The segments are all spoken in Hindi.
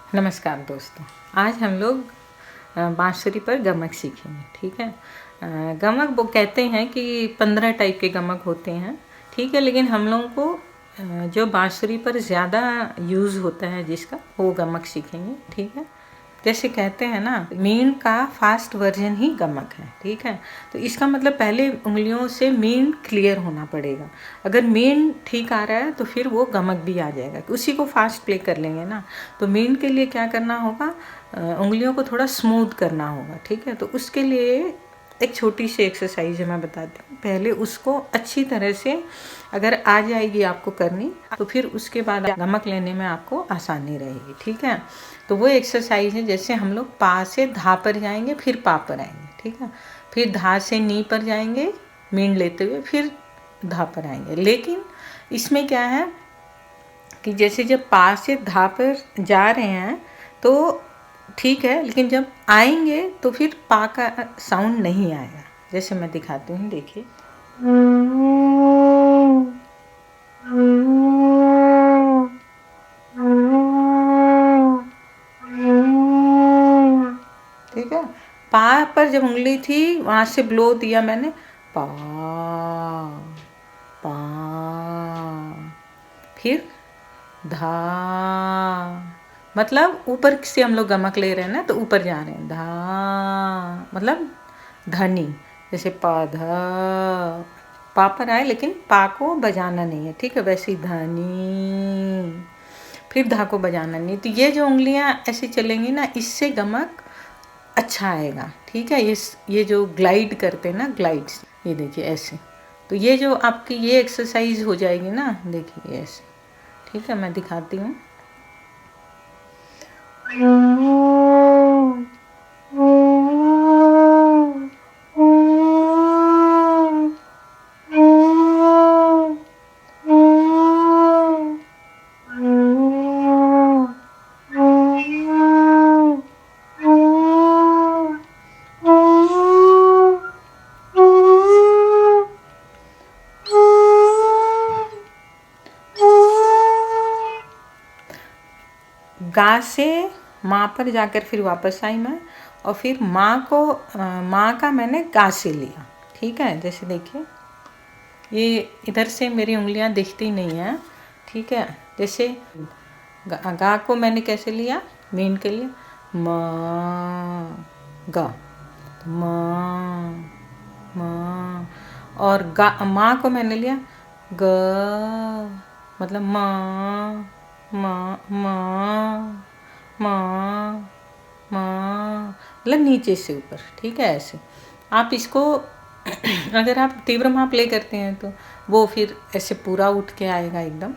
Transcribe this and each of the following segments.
नमस्कार दोस्तों, आज हम लोग बांसुरी पर गमक सीखेंगे। ठीक है। गमक वो कहते हैं कि 15 टाइप के गमक होते हैं। ठीक है, लेकिन हम लोगों को जो बांसुरी पर ज़्यादा यूज़ होता है जिसका, वो गमक सीखेंगे। ठीक है। जैसे कहते हैं ना, मीन का फास्ट वर्जन ही गमक है। ठीक है। तो इसका मतलब पहले उंगलियों से मीन क्लियर होना पड़ेगा। अगर मीन ठीक आ रहा है तो फिर वो गमक भी आ जाएगा। उसी को फास्ट प्ले कर लेंगे ना। तो मीन के लिए क्या करना होगा, उंगलियों को थोड़ा स्मूथ करना होगा। ठीक है। तो उसके लिए एक छोटी सी एक्सरसाइज है, मैं बताती हूँ। पहले उसको अच्छी तरह से अगर आ जाएगी आपको करनी, तो फिर उसके बाद गमक लेने में आपको आसानी रहेगी। ठीक है। तो वो एक्सरसाइज है, जैसे हम लोग पा से धा पर जाएंगे, फिर पा पर आएंगे। ठीक है। फिर धा से नी पर जाएंगे मीन लेते हुए, फिर धा पर आएंगे। लेकिन इसमें क्या है कि जैसे जब पा से धा पर जा रहे हैं तो ठीक है, लेकिन जब आएंगे तो फिर पा का साउंड नहीं आएगा। जैसे मैं दिखाती हूँ, देखिए। ठीक है। पा पर जब उंगली थी वहाँ से ब्लो दिया मैंने, पा पा, फिर धा, मतलब ऊपर से हम लोग गमक ले रहे हैं ना, तो ऊपर जा रहे हैं। धा मतलब धनी, जैसे पा धा, पा पर आए लेकिन पा को बजाना नहीं है। ठीक है। वैसे धनी, फिर धा को बजाना नहीं। तो ये जो उंगलियां ऐसे चलेंगी ना, इससे गमक अच्छा आएगा। ठीक है। ये जो ग्लाइड करते हैं ना, ग्लाइड्स, ये देखिए ऐसे। तो ये जो आपकी ये एक्सरसाइज हो जाएगी ना, देखिए ऐसे। ठीक है, मैं दिखाती हूँ। गा से माँ पर जाकर फिर वापस आई मैं, और फिर माँ का मैंने गा से लिया। ठीक है। जैसे देखिए, ये इधर से मेरी उंगलियां दिखती नहीं हैं। ठीक है। जैसे गा को मैंने कैसे लिया, मीन के लिए माँ गा, माँ माँ, और गा माँ को मैंने लिया ग, मतलब माँ माँ माँ माँ माँ, मतलब नीचे से ऊपर। ठीक है। ऐसे आप इसको अगर आप तीव्र माँ प्ले करते हैं तो वो फिर ऐसे पूरा उठ के आएगा एकदम।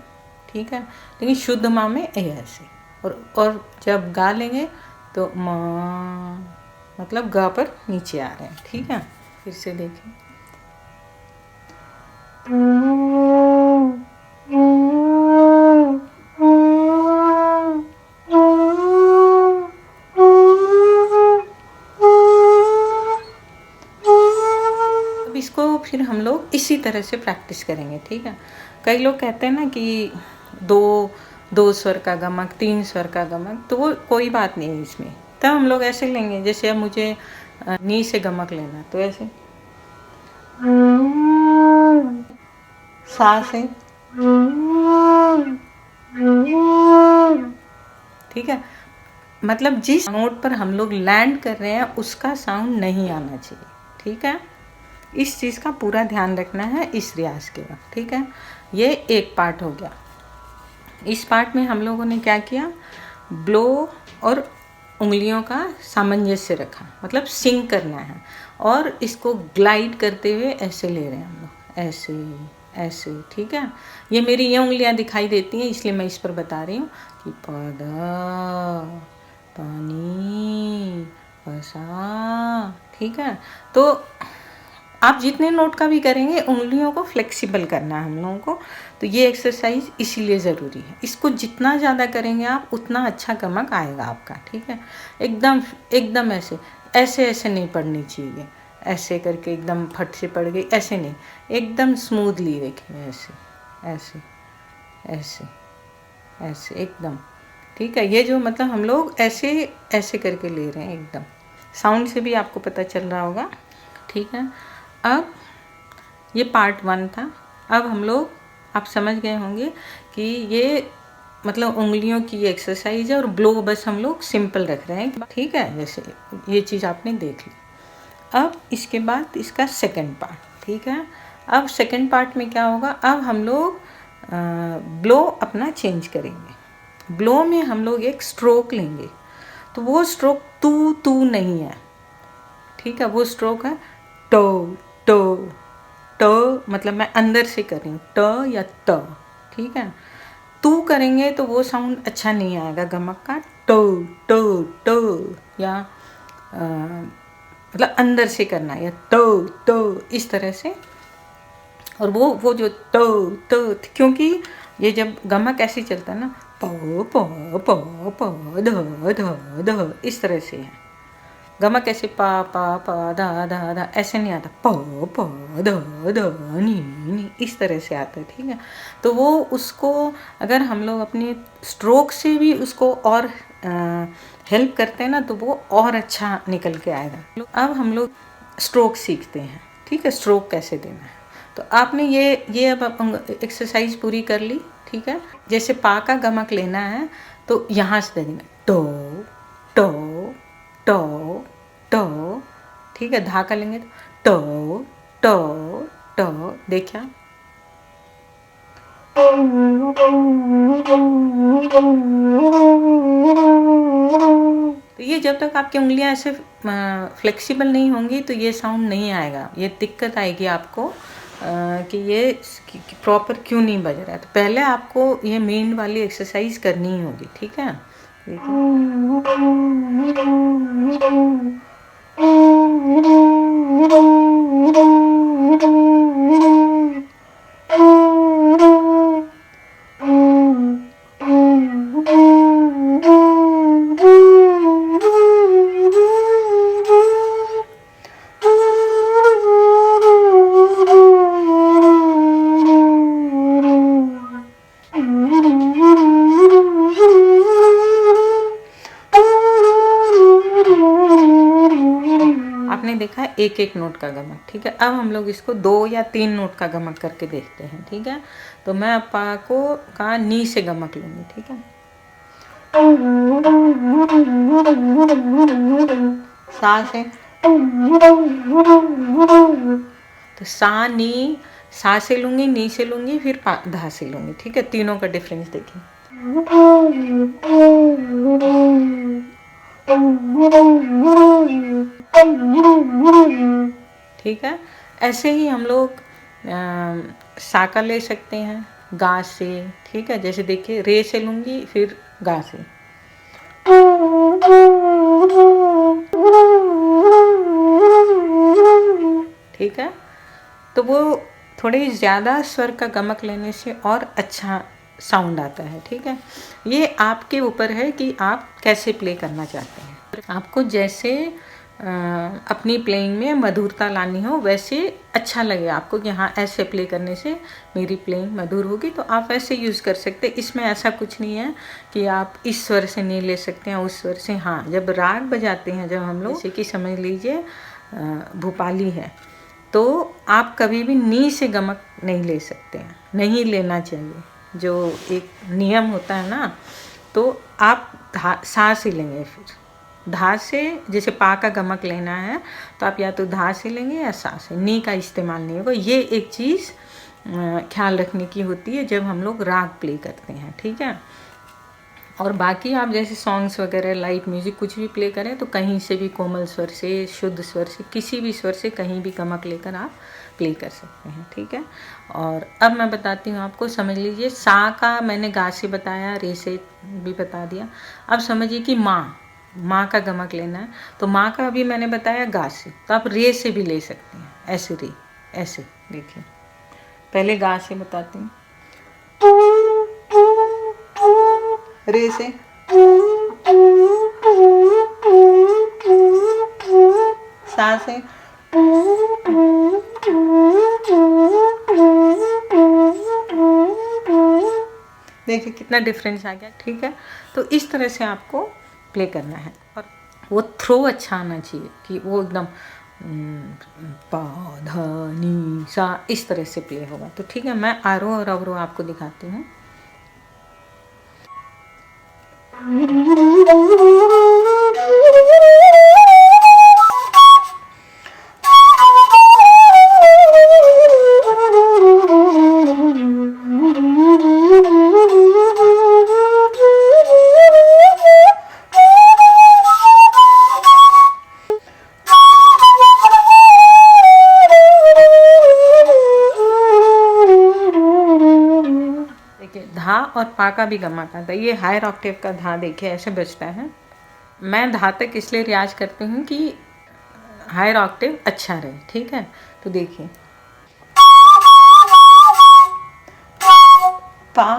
ठीक है। लेकिन शुद्ध माँ में ऐसे, और जब गा लेंगे तो माँ, मतलब गा पर नीचे आ रहे हैं। ठीक है। फिर से देखें। अब इसको फिर हम लोग इसी तरह से प्रैक्टिस करेंगे। ठीक है। कई लोग कहते हैं ना कि दो स्वर का गमक, 3 स्वर का गमक, तो वो कोई बात नहीं है इसमें। तब हम लोग ऐसे लेंगे, जैसे अब मुझे नी से गमक लेना, तो ऐसे सा से। ठीक है। मतलब जिस नोट पर हम लोग लैंड कर रहे हैं उसका साउंड नहीं आना चाहिए। ठीक है। इस चीज़ का पूरा ध्यान रखना है इस रियाज के वक्त। ठीक है। ये एक पार्ट हो गया। इस पार्ट में हम लोगों ने क्या किया, ब्लो और उंगलियों का सामंजस्य रखा, मतलब सिंक करना है, और इसको ग्लाइड करते हुए ऐसे ले रहे हैं हम लोग, ऐसे ऐसे। ठीक है। ये मेरी ये उंगलियां दिखाई देती हैं, इसलिए मैं इस पर बता रही हूँ कि पदा पानी पसा। ठीक है। तो आप जितने नोट का भी करेंगे, उंगलियों को फ्लेक्सिबल करना है हम लोगों को। तो ये एक्सरसाइज इसीलिए ज़रूरी है। इसको जितना ज़्यादा करेंगे आप, उतना अच्छा गमक आएगा आपका। ठीक है। एकदम एकदम ऐसे ऐसे ऐसे नहीं पड़नी चाहिए, ऐसे करके एकदम फट से पड़ गई, ऐसे नहीं, एकदम स्मूथली देखिए, ऐसे ऐसे ऐसे ऐसे एकदम ठीक है। ये जो मतलब हम लोग ऐसे ऐसे करके ले रहे हैं, एकदम साउंड से भी आपको पता चल रहा होगा। ठीक है, अब ये पार्ट 1 था। अब हम लोग, आप समझ गए होंगे कि ये मतलब उंगलियों की एक्सरसाइज है और ब्लो बस हम लोग सिंपल रख रहे हैं। ठीक है, जैसे ये चीज़ आपने देख ली। अब इसके बाद इसका सेकंड पार्ट। ठीक है, अब सेकंड पार्ट में क्या होगा, अब हम लोग ब्लो अपना चेंज करेंगे। ब्लो में हम लोग एक स्ट्रोक लेंगे, तो वो स्ट्रोक तू तू नहीं है। ठीक है, वो स्ट्रोक है टो टो ट, मतलब मैं अंदर से कर रही हूँ ट या त। ठीक है, तू करेंगे तो वो साउंड अच्छा नहीं आएगा गमक का। टो टो टो, या मतलब अंदर से करना, या टो टो इस तरह से। और वो जो टो टो, क्योंकि ये जब गमक ऐसे चलता है ना, प प प प ध ध ध, इस तरह से है गमक। ऐसे पा पा पा धा धा धा ऐसे नहीं आता, प प ध ध नी नी इस तरह से आता है। ठीक है, तो वो उसको अगर हम लोग अपने स्ट्रोक से भी उसको और हेल्प करते हैं ना, तो वो और अच्छा निकल के आएगा। अब हम लोग स्ट्रोक सीखते हैं। ठीक है, स्ट्रोक कैसे देना है। तो आपने ये अब एक्सरसाइज पूरी कर ली। ठीक है, जैसे पा का गमक लेना है तो यहाँ से देना टो टो टो टो। ठीक है, धा का लेंगे तो टो टो टो, देखिए। तो ये जब तक आपकी उंगलियां ऐसे फ्लेक्सिबल नहीं होंगी तो ये साउंड नहीं आएगा। ये दिक्कत आएगी आपको कि ये प्रॉपर क्यों नहीं बज रहा है। तो पहले आपको ये मेन वाली एक्सरसाइज करनी ही होगी। ठीक है, आपने देखा एक एक नोट का गमक। ठीक है, अब हम लोग इसको 2 या 3 नोट का गमक करके देखते हैं। ठीक है, तो मैं पा को का नी से गमक लूंगी। ठीक है, सा से, तो सा नी, सा से लूंगी, नी से लूंगी, फिर धा से लूंगी। ठीक है, तीनों का डिफरेंस देखिए। ठीक है, ऐसे ही हम लोग सा का ले सकते हैं गा से। ठीक है, जैसे देखिए रे से लूंगी, फिर गा से। ठीक है, तो वो थोड़े ज़्यादा स्वर का गमक लेने से और अच्छा साउंड आता है। ठीक है, ये आपके ऊपर है कि आप कैसे प्ले करना चाहते हैं। आपको जैसे अपनी प्लेइंग में मधुरता लानी हो, वैसे अच्छा लगे आपको कि हाँ ऐसे प्ले करने से मेरी प्लेइंग मधुर होगी, तो आप वैसे यूज़ कर सकते हैं। इसमें ऐसा कुछ नहीं है कि आप इस स्वर से नहीं ले सकते हैं, उस स्वर से। हाँ, जब राग बजाते हैं, जब हम लोग, जैसे कि समझ लीजिए भोपाली है, तो आप कभी भी नी से गमक नहीं ले सकते हैं, नहीं लेना चाहिए। जो एक नियम होता है ना, तो आप सा से लेंगे, फिर धा से। जैसे पा का गमक लेना है तो आप या तो धा से लेंगे या सा से, नी का इस्तेमाल नहीं होगा। ये एक चीज़ ख्याल रखने की होती है जब हम लोग राग प्ले करते हैं। ठीक है, और बाकी आप जैसे सॉन्ग्स वगैरह, लाइट म्यूज़िक कुछ भी प्ले करें तो कहीं से भी कोमल स्वर से, शुद्ध स्वर से, किसी भी स्वर से कहीं भी गमक लेकर आप प्ले कर सकते हैं। ठीक है, और अब मैं बताती हूँ आपको। समझ लीजिए सा का मैंने गा से बताया, रे से भी बता दिया। अब समझिए कि माँ का गमक लेना है, तो माँ का अभी मैंने बताया गा से, तो आप रे से भी ले सकते हैं। ऐसे रे, ऐसे देखिए। पहले गा से बताती हूँ। रे से, सा से, देखिए कितना डिफरेंस आ गया, ठीक है। तो इस तरह से आपको प्ले करना है और वो थ्रो अच्छा आना चाहिए कि वो एकदम पा धा नी सा इस तरह से प्ले होगा। तो ठीक है, मैं आरोह और अवरोह आपको दिखाती हूँ। धा और पा का भी गमक आता है। ये हायर ऑक्टेव का धा देखिए ऐसे बजता है। मैं धा तक इसलिए रियाज करती हूँ कि हायर ऑक्टेव अच्छा रहे, ठीक है। तो देखिए पा,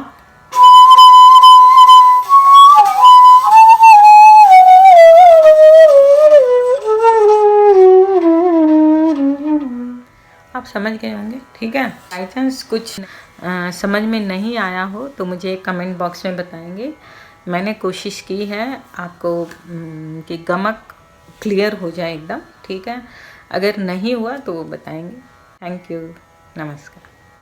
आप समझ गए होंगे, ठीक है। बाई चांस कुछ समझ में नहीं आया हो तो मुझे कमेंट बॉक्स में बताएंगे। मैंने कोशिश की है आपको कि गमक क्लियर हो जाए एकदम, ठीक है। अगर नहीं हुआ तो बताएंगे। थैंक यू, नमस्कार।